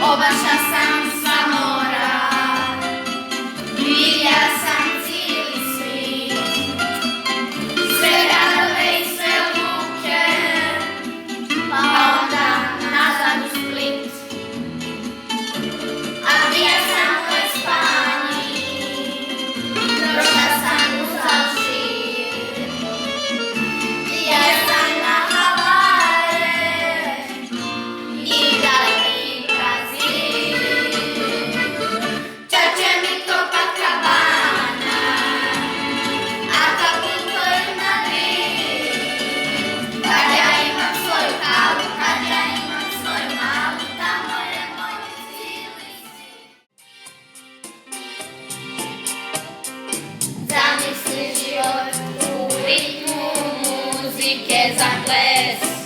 Obašla sam sva mora, vidjela sam cijeli svijet, sve radove i sve muke, pa onda nazad u Split. A bija sam u Espaniji, prošla sam uz Alžir, ja sam na Havare i daleki Brazil. Čače mi Copacabana, Acapulco i Madrid, kad ja imam svoju kavu, kad ja imam svoju malu, tamo je moj cijeli svijet. Zamisli život u ritmu muzike za ples.